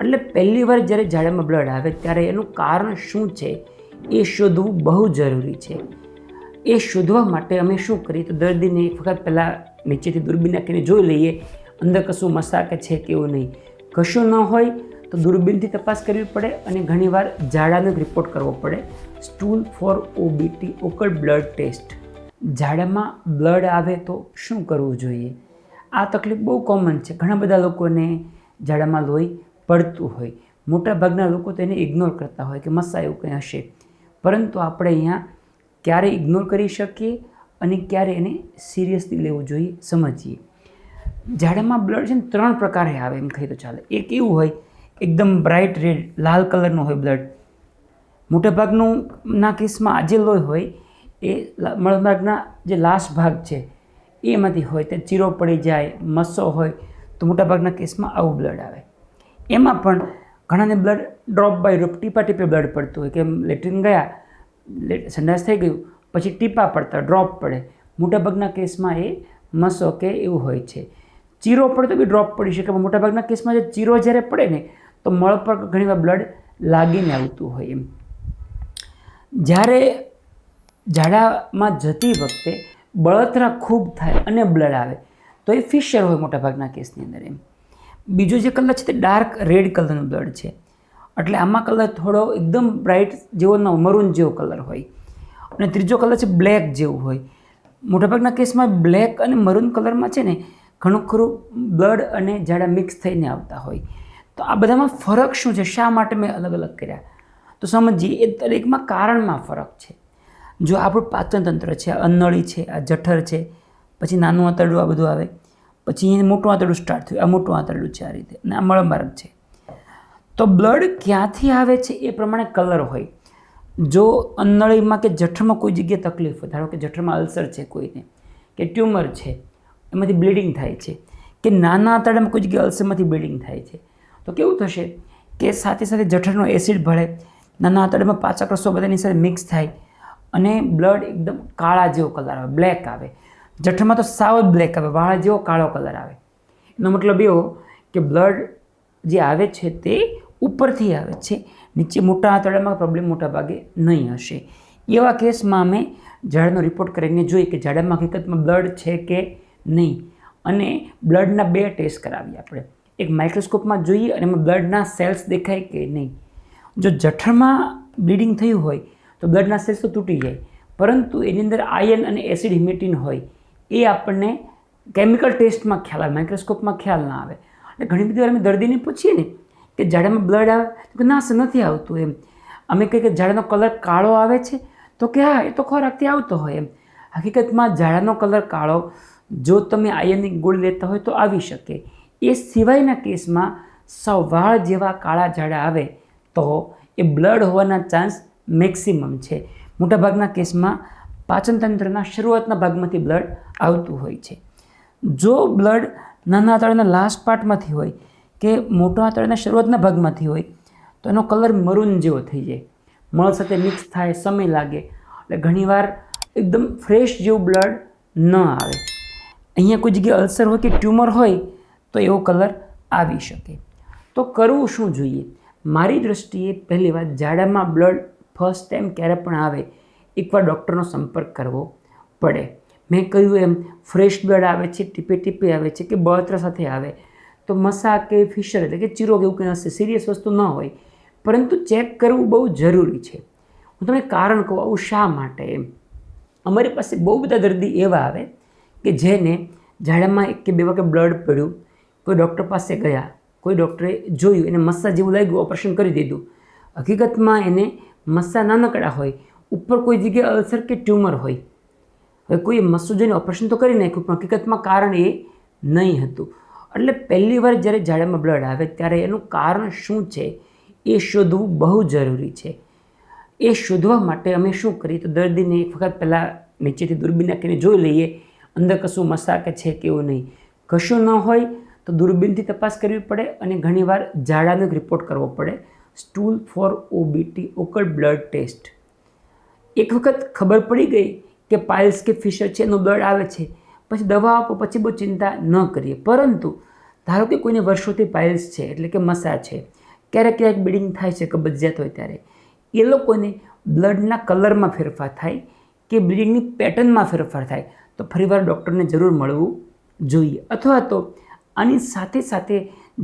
એટલે પહેલી વાર જ્યારે ઝાડામાં બ્લડ આવે ત્યારે એનું કારણ શું છે એ શોધવું બહુ જરૂરી છે. એ શોધવા માટે અમે શું કરીએ તો દર્દીને એક વખત પહેલાં નીચેથી દૂરબીન નાખીને જોઈ લઈએ અંદર કશું મસા કે છે કે એવું નહીં. કશું ન હોય તો દૂરબીનથી તપાસ કરવી પડે અને ઘણીવાર ઝાડાનો રિપોર્ટ કરવો પડે. Stool for OBT occult blood test. ઝાડામાં બ્લડ આવે તો શું કરવું જોઈએ? આ તકલીફ બહુ કોમન છે. ઘણા બધા લોકોને ઝાડામાં લોહી પડતું હોય. મોટાભાગના લોકો તેને ઇગ્નોર કરતા હોય કે મસા એવું કંઈ હશે, પરંતુ આપણે અહીંયા ક્યારે ઇગ્નોર કરી શકીએ અને ક્યારે એને સિરિયસલી લેવું જોઈએ સમજીએ. ઝાડામાં બ્લડ છે ને 3 પ્રકારે આવે એમ કહીએ તો ચાલે. એક એવું હોય એકદમ બ્રાઇટ રેડ લાલ કલરનું હોય બ્લડ. મોટાભાગનું ના કેસમાં આ જે લોહી હોય એ મળભાગના જે લાસ્ટ ભાગ છે એમાંથી હોય, તે ચીરો પડી જાય, મસો હોય તો મોટાભાગના કેસમાં આવું બ્લડ આવે. એમાં પણ ઘણાને બ્લડ ડ્રોપ બાય ડ્રોપ ટીપા ટીપે બ્લડ પડતું હોય કે લેટ્રિન ગયા, સંડાસ થઈ ગયું, પછી ટીપા પડતા ડ્રોપ પડે. મોટાભાગના કેસમાં એ મસો કે એવું હોય છે. ચીરો પડે તો બી ડ્રોપ પડી શકે, પણ મોટાભાગના કેસમાં જે ચીરો જ્યારે પડે ને તો મળ પર ઘણીવાર બ્લડ લાગીને આવતું હોય. એમ જ્યારે ઝાડામાં જતી વખતે બળતરા ખૂબ થાય અને બ્લડ આવે તો એ ફિશર હોય મોટાભાગના કેસની અંદર. એમ બીજો જે કલર છે તે ડાર્ક રેડ કલરનો બ્લડ છે. એટલે આમાં કલર થોડો એકદમ બ્રાઇટ જેવો ન મરૂન જેવો કલર હોય. અને ત્રીજો કલર છે બ્લેક જેવું હોય. મોટાભાગના કેસમાં બ્લેક અને મરૂન કલરમાં છે ને ઘણું ખરું બ્લડ અને ઝાડા મિક્સ થઈને આવતા હોય. તો આ બધામાં ફરક શું છે? શા માટે મેં અલગ અલગ કર્યા? તો સમજીએ. એ દરેકમાં કારણમાં ફરક છે. જો આપણું પાચનતંત્ર છે, આ અન્નળી છે, આ જઠર છે, પછી નાનું આંતરડું આ બધું આવે, પછી એને મોટું આંતરડું સ્ટાર્ટ થયું, આ મોટું આંતરડું છે આ રીતે, અને આ મળમાર્ગ છે. તો બ્લડ ક્યાંથી આવે છે એ પ્રમાણે કલર હોય. જો અન્નળીમાં કે જઠરમાં કોઈ જગ્યાએ તકલીફ હોય, ધારો કે જઠરમાં અલ્સર છે કોઈને, કે ટ્યુમર છે, એમાંથી બ્લીડિંગ થાય છે, કે નાના આંતરડામાં કોઈ જગ્યાએ અલ્સરમાંથી બ્લીડિંગ થાય છે, તો કેવું થશે કે સાથે સાથે જઠરનો એસિડ ભળે, નાના આંતરડામાં પાચક રસો બધાની સાથે મિક્સ થાય અને બ્લડ એકદમ કાળા જેવો કલર આવે, બ્લેક આવે. જઠરમાં તો સાવ જ બ્લેક આવે, વાળ જેવો કાળો કલર આવે. એનો મતલબ એવો કે બ્લડ જે આવે છે તે ઉપરથી આવે છે, નીચે મોટા આંતરડામાં પ્રોબ્લેમ મોટા ભાગે નહીં હશે. એવા કેસમાં અમે ઝાડાનો રિપોર્ટ કરીને જોઈએ કે ઝાડામાં હકીકતમાં બ્લડ છે કે નહીં. અને બ્લડના 2 ટેસ્ટ કરાવીએ આપણે. એક માઇક્રોસ્કોપમાં જોઈએ અને એમાં બ્લડના સેલ્સ દેખાય કે નહીં. જો જઠરમાં બ્લીડિંગ થયું હોય તો બ્લડના સેલ્સ તો તૂટી જાય, પરંતુ એની અંદર આયર્ન અને એસિડ હિમેટિન હોય એ આપણને કેમિકલ ટેસ્ટમાં ખ્યાલ આવે, માઇક્રોસ્કોપમાં ખ્યાલ ના આવે. એટલે ઘણી બધી વાર અમે દર્દીને પૂછીએ ને કે ઝાડામાં બ્લડ આવે તો ના નથી આવતું. એમ અમે કહીએ કે ઝાડાનો કલર કાળો આવે છે તો કે હા, એ તો ખોરાકથી આવતો હોય. એમ હકીકતમાં ઝાડાનો કલર કાળો જો તમે આયર્નની ગોળી લેતા હોય તો આવી શકે. એ સિવાયના કેસમાં સાવ વાળ જેવા કાળા ઝાડા આવે તો એ બ્લડ હોવાના ચાન્સ મેક્સિમમ છે. મોટાભાગના કેસમાં પાચનતંત્રના શરૂઆતના ભાગમાંથી બ્લડ આવતું હોય છે. જો બ્લડ નાના આંતરડાના લાસ્ટ પાર્ટમાંથી હોય કે મોટા આંતરડાના શરૂઆતના ભાગમાંથી હોય તો એનો કલર મરૂન જેવો થઈ જાય, મળ સાથે મિક્સ થાય, સમય લાગે. એટલે ઘણીવાર એકદમ ફ્રેશ જેવું બ્લડ ન આવે. અહીંયા કોઈ જગ્યાએ અલ્સર હોય કે ટ્યુમર હોય તો એવો કલર આવી શકે. તો કરવું શું જોઈએ? મારી દૃષ્ટિએ પહેલી વાત, ઝાડામાં બ્લડ ફર્સ્ટ ટાઈમ ક્યારે પણ આવે એકવાર ડૉક્ટરનો સંપર્ક કરવો પડે. મેં કહ્યું એમ ફ્રેશ બ્લડ આવે છે, ટીપે ટીપે આવે છે કે બળતરા સાથે આવે તો મસા કે ફિશર એટલે કે ચીરો કે એવું કંઈ હશે, સિરિયસ વસ્તુ ન હોય, પરંતુ ચેક કરવું બહુ જરૂરી છે. હું તમને કારણ કહું આવું શા માટે. એમ અમારી પાસે બહુ બધા દર્દી એવા આવે કે જેને ઝાડામાં 1 કે 2 વખત બ્લડ પડ્યું, કોઈ ડૉક્ટર પાસે ગયા, કોઈ ડૉક્ટરે જોયું, એને મસા જેવું લાગ્યું, ઓપરેશન કરી દીધું. હકીકતમાં એને મસા નાનકડા હોય, ઉપર કોઈ જગ્યાએ અલ્સર કે ટ્યુમર હોય. હવે કોઈ મસ્સું જોઈને ઓપરેશન તો કરી નાખ્યું, પણ હકીકતમાં કારણ એ નહીં હતું. એટલે પહેલી વાર જ્યારે ઝાડામાં બ્લડ આવે ત્યારે એનું કારણ શું છે એ શોધવું બહુ જરૂરી છે. એ શોધવા માટે અમે શું કરીએ તો દર્દીને એક વખત પહેલાં નીચેથી દૂરબીન નાખીને જોઈ લઈએ અંદર કશું મસા કે છે કે એવું નહીં. કશું ન હોય તો દૂરબીનથી તપાસ કરવી પડે અને ઘણીવાર ઝાડાનો રિપોર્ટ કરવો પડે. Stool for OBT occult blood test. એક વખત ખબર પડી ગઈ કે પાઇલ્સ કે ફિશર છે એનું બ્લડ આવે છે, પછી દવા આપો, પછી બહુ ચિંતા ન કરીએ. પરંતુ ધારો કે કોઈને વર્ષોથી પાઇલ્સ છે એટલે કે મસા છે ક્યારેક ક્યારેક બ્લીડિંગ થાય છે કબજિયાત હોય ત્યારે, એ લોકોને બ્લડના કલરમાં ફેરફાર થાય કે બ્લીડિંગની પેટર્નમાં ફેરફાર થાય તો ફરીવાર ડૉક્ટરને જરૂર મળવું જોઈએ. અથવા તો આની સાથે સાથે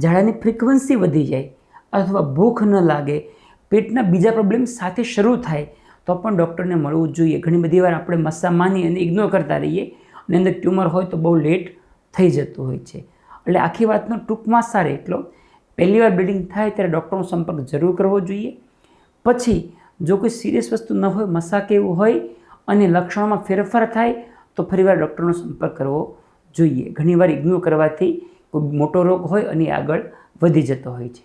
ઝાડાની ફ્રીક્વન્સી વધી જાય અથવા ભૂખ ન લાગે, પેટના બીજા પ્રોબ્લેમ સાથે શરૂ થાય તો પણ ડૉક્ટરને મળવું જોઈએ. ઘણી બધી વાર આપણે મસ્સા માની અને ઇગ્નોર કરતા રહીએ અને અંદર ટ્યુમર હોય તો બહુ લેટ થઈ જતું હોય છે. એટલે આખી વાતનો ટૂંકમાં સાર એટલો, પહેલી વાર બ્લીડિંગ થાય ત્યારે ડૉક્ટરનો સંપર્ક જરૂર કરવો જોઈએ. પછી જો કોઈ સિરિયસ વસ્તુ ન હોય, મસા કે એવું હોય અને લક્ષણોમાં ફેરફાર થાય તો ફરીવાર ડૉક્ટરનો સંપર્ક કરવો જોઈએ. ઘણીવાર ઇગ્નોર કરવાથી કોઈ મોટો રોગ હોય અને આગળ વધી જતો હોય છે.